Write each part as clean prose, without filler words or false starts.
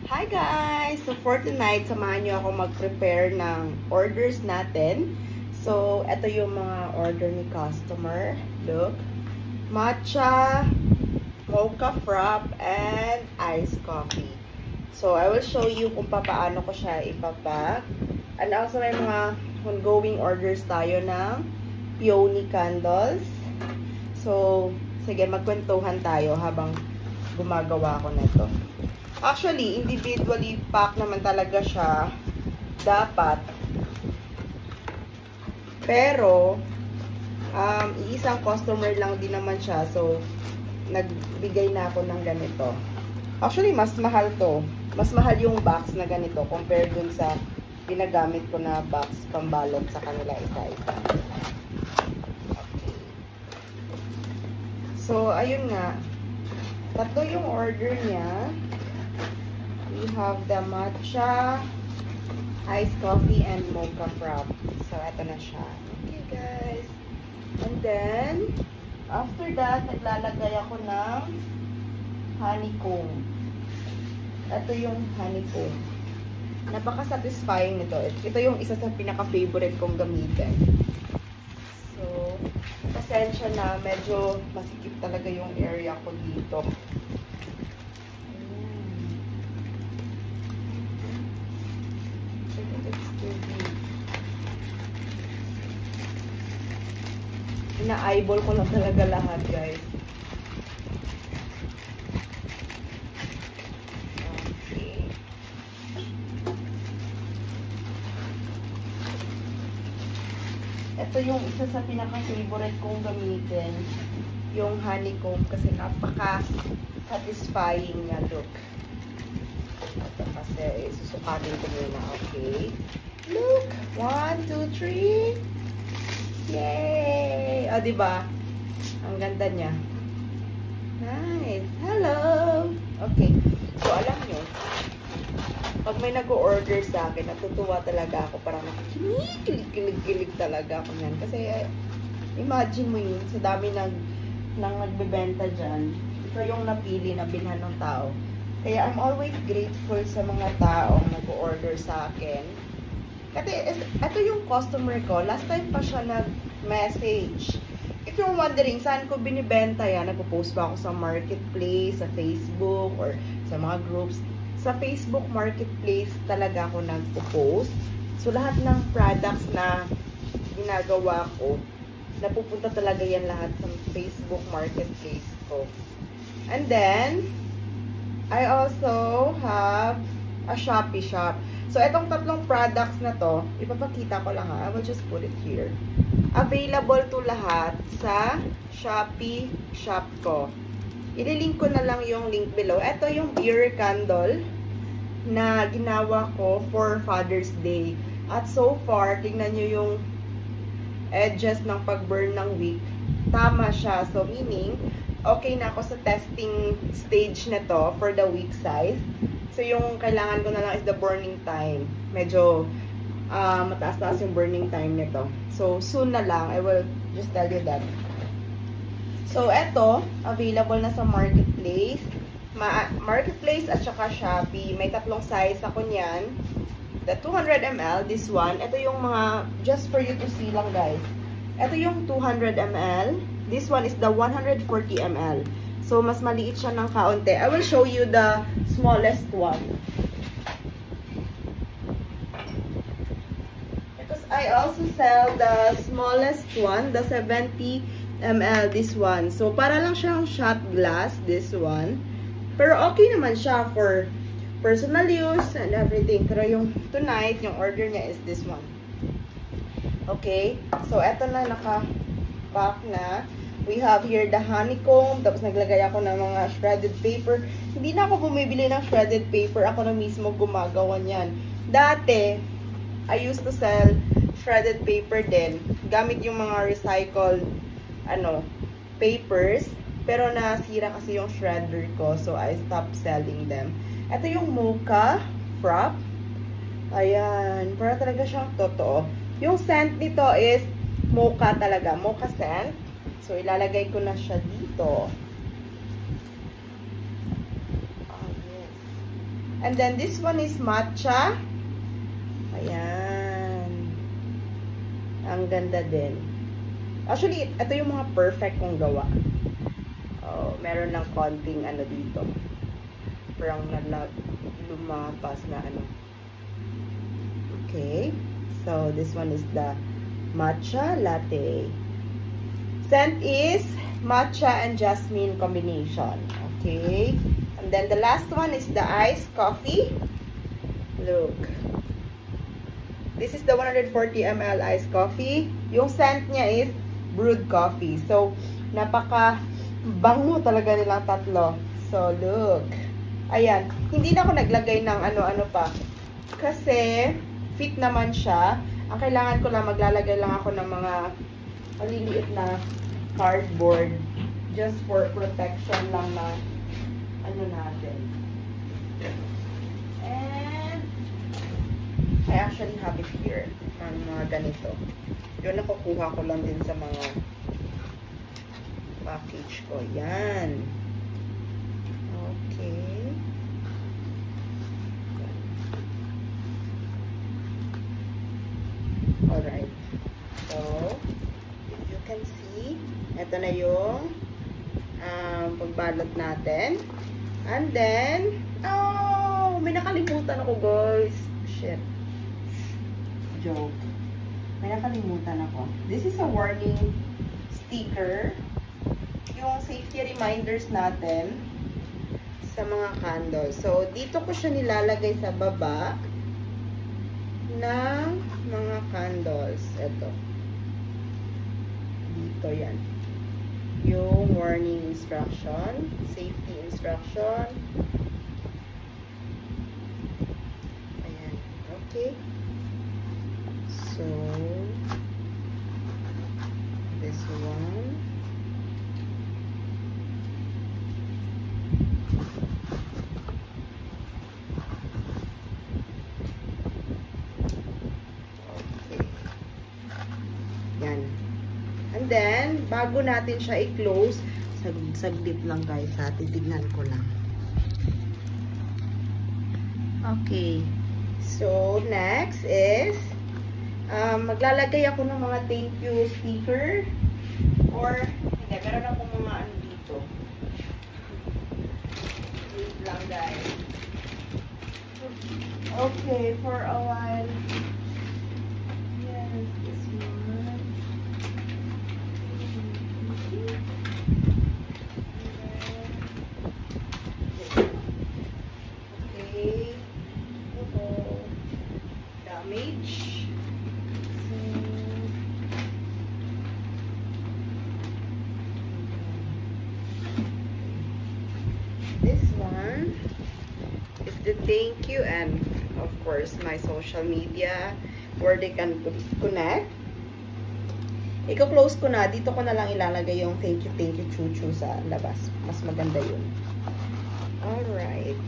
Hi guys! So for tonight, samahan nyo ako mag-prepare ng orders natin. So, ito yung mga order ni customer. Look. Matcha, mocha frap, and iced coffee. So, I will show you kung paano ko siya ipapack. And also, may mga ongoing orders tayo ng peony candles. So, sige, magkwentuhan tayo habang gumagawa ko na ito. Actually, individually pack naman talaga siya dapat. Pero, iisang customer lang din naman siya. So, nagbigay na ako ng ganito. Actually, mas mahal to. Mas mahal yung box na ganito compared dun sa ginagamit ko na box pambalot sa kanila isa-isa. Okay. So, ayun nga. Tatlo yung order niya. We have the matcha, iced coffee, and mocha frap. So, eto na siya. Okay, guys. And then, after that, naglalagay ako ng honeycomb. Ito yung honeycomb. Napaka-satisfying nito. Ito yung isa sa pinaka-favorite kong gamitin. So, pasensya na. Medyo masikip talaga yung area ko dito. Ina-eyeball ko lang talaga lahat, guys. Okay. Ito yung isa sa pinaka-favorite kong gamitin. Yung honeycomb kasi napaka-satisfying niya, look. Ito kasi susukatin ko muna, okay? Look! 1, 2, 3. Yay! O, diba? Ang ganda niya. Nice! Hello! Okay. So, alam nyo, pag may nag-order sa akin, natutuwa talaga ako. Parang kilig talaga ako yan. Kasi, imagine mo yun, sa dami nang nagbebenta dyan, ito yung napili na bilhan ng tao. Kaya, I'm always grateful sa mga taong nag-order sa akin. Kasi, ito yung customer ko. Last time pa siya nag-message. If you're wondering, saan ko binibenta yan? Nagpo-post ba ako sa marketplace, sa Facebook, or sa mga groups? Sa Facebook marketplace talaga ako nagpo-post. So, lahat ng products na ginagawa ko, napupunta talaga yan lahat sa Facebook marketplace ko. And then, I also have a Shopee shop. So, itong tatlong products na to, ipapakita ko lang ha. I will just put it here. Available to lahat sa Shopee shop ko. Ililink ko na lang yung link below. Ito yung beer candle na ginawa ko for Father's Day. At so far, tingnan nyo yung edges ng pag-burn ng wick. Tama siya. So, meaning, okay na ako sa testing stage na to for the wick size. So, yung kailangan ko na lang is the burning time. Medyo mataas-taas yung burning time nito. So, soon na lang. I will just tell you that. So, eto, available na sa Marketplace. Marketplace at saka Shopee. May tatlong size ako niyan. The 200 ml, this one. Ito yung mga, just for you to see lang guys. Ito yung 200 ml. This one is the 140 ml. So, mas maliit siya ng kaunti. I will show you the smallest one. Because I also sell the smallest one, the 70 ml, this one. So, para lang siyang shot glass, this one. Pero okay naman siya for personal use and everything. Pero yung tonight, yung order niya is this one. Okay? So, eto na, naka-pack na. We have here the honeycomb. Tapos naglagay ako ng mga shredded paper. Hindi na ako bumibili ng shredded paper. Ako na mismo gumagawa niyan. Dati, I used to sell shredded paper din. Gamit yung mga recycled papers. Pero nasira kasi yung shredder ko. So, I stopped selling them. Ito yung mocha frap. Ayan. Para talaga siyang totoo. Yung scent nito is mocha talaga. Mocha scent. So, ilalagay ko na siya dito. Oh, yes. And then this one is matcha. Ayan. Ang ganda din. Actually, ito yung mga perfect kong gawa. Oh, meron ng konting ano dito. Parang lumapas na ano. Okay. So, this one is the matcha latte. Scent is matcha and jasmine combination. Okay. And then the last one is the iced coffee. Look. This is the 140 ml iced coffee. Yung scent niya is brewed coffee. So, napaka bango talaga nilang tatlo. So, look. Ayan. Hindi na ako naglagay ng ano-ano pa. Kasi, fit naman siya. Ang kailangan ko lang, maglalagay lang ako ng mga maliliit na cardboard. Just for protection lang na ano natin. And, I actually have it here. Ang mga ganito. Yun, nakukuha ko lang din sa mga package ko. Yan. Okay. Alright. So, if you can see, ito na yung pagbalot natin. And then, oh, may nakalimutan ako, guys. Shit. Joke. May nakalimutan ako. This is a warning sticker. Yung safety reminders natin sa mga candles. So, dito ko siya nilalagay sa baba ng mga candles. Ito. Dito yan. Yung warning instruction, safety instruction. Ayan. Okay. So, this one. And then, bago natin siya i-close, saglit lang guys ha, titignan ko lang. Okay. So, next is, maglalagay ako ng mga thank you sticker. Or, hindi, meron akong mga ano dito. Wait lang guys. Okay, for a while. Yes, this one. Damage. So, this one is the thank you and of course my social media where they can connect. Iko-close ko na. Dito ko na lang ilalagay yung thank you, chuchu sa labas. Mas maganda yun. Alright.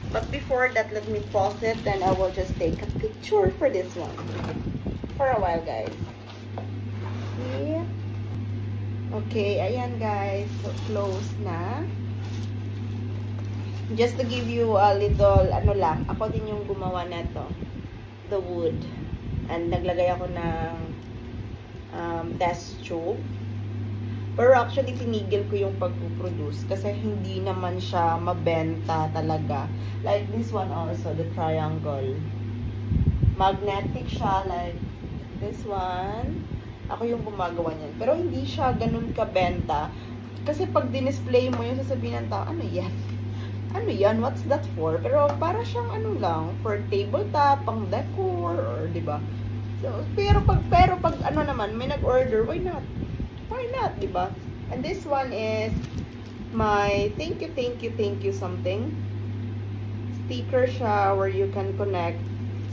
But before that, let me pause it and I will just take a picture for this one. For a while, guys. Yeah. Okay, ayan guys. So, close na. Just to give you a little, ano lang, ako din yung gumawa na to. The wood. And naglagay ako ng test tube. Pero actually, tinigil ko yung pag-produce kasi hindi naman siya mabenta talaga. Like this one also, the triangle. Magnetic siya, like this one. Ako yung gumagawa niyan. Pero hindi siya ganun kabenta. Kasi pag dinisplay mo yun, sasabihin ng tao, ano yan? Ano yan? What's that for? Pero para siyang ano lang, for tabletop, pang decor, or diba? So, pero pag ano naman, may nag-order, why not? Why not, diba? And this one is my thank you something. Sticker siya where you can connect.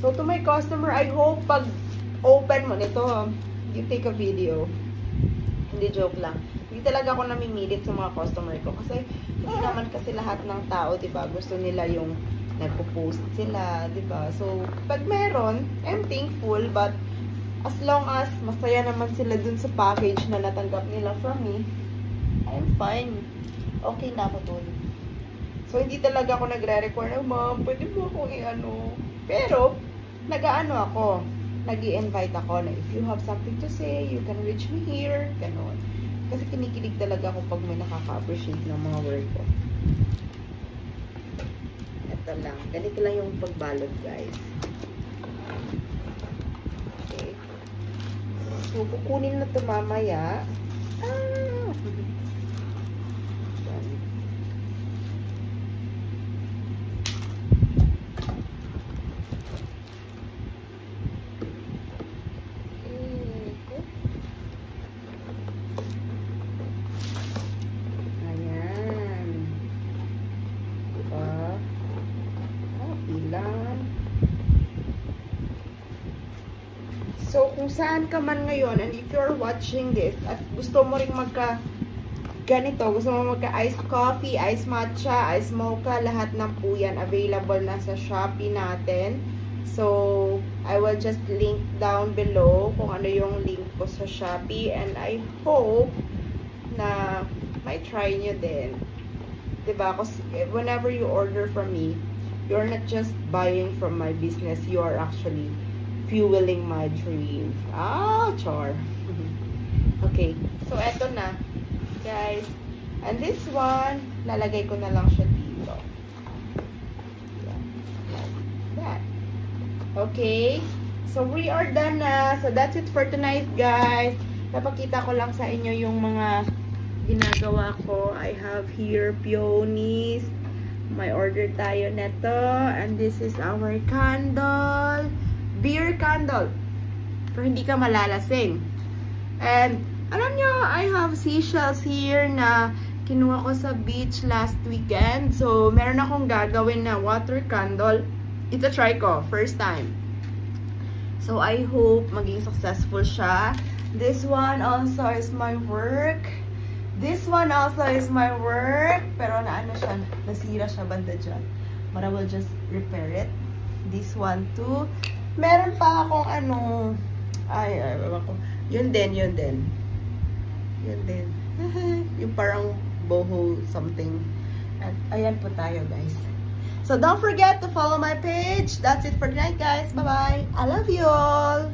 So, to my customer, I hope pag open mo nito, you take a video. Hindi, joke lang. Hindi talaga ako namimilit sa mga customer ko. Kasi, hindi naman kasi lahat ng tao, diba, gusto nila yung nagpo-post sila, diba? So, pag meron, I'm thankful, but as long as masaya naman sila dun sa package na natanggap nila from me, I'm fine. Okay na ako dun. So, hindi talaga ako nagre-require, ma'am, pwede mo akong i-ano. Pero, nag-ano ako, nag-i-invite ako na if you have something to say, you can reach me here, ganon. Kasi kinikilig talaga ako pag may nakaka-appreciate ng mga work ko. Ito lang. Ganito lang yung pagbalot, guys. Okay. So, kukunin na ito mamaya. So, kung saan ka man ngayon, and if you're watching this, at gusto mo rin ganito, gusto mo magka-iced coffee, iced matcha, iced mocha, lahat ng po yan available na sa Shopee natin. So, I will just link down below kung ano yung link ko sa Shopee, and I hope na may try nyo din. Diba? Kasi whenever you order from me, you're not just buying from my business, you are actually fueling my dream. Char. Okay. So, eto na. Guys. And this one, lalagay ko na lang siya dito. Yeah. Like that. Okay. So, we are done na. So, that's it for tonight, guys. Napakita ko lang sa inyo yung mga ginagawa ko. I have here peonies. May order tayo neto. And this is our candle. Beer candle. Pero hindi ka malalasing. And, alam nyo, I have seashells here na kinuha ko sa beach last weekend. So, meron akong gagawin na water candle. Ito try ko. First time. So, I hope maging successful siya. This one also is my work. This one also is my work. Pero naano siya, nasira siya banda dyan. But I will just repair it. This one too. Meron pa akong ano, yun din. Yun din. Yung parang boho something. At ayan po tayo, guys. So, don't forget to follow my page. That's it for tonight, guys. Bye-bye. I love you all.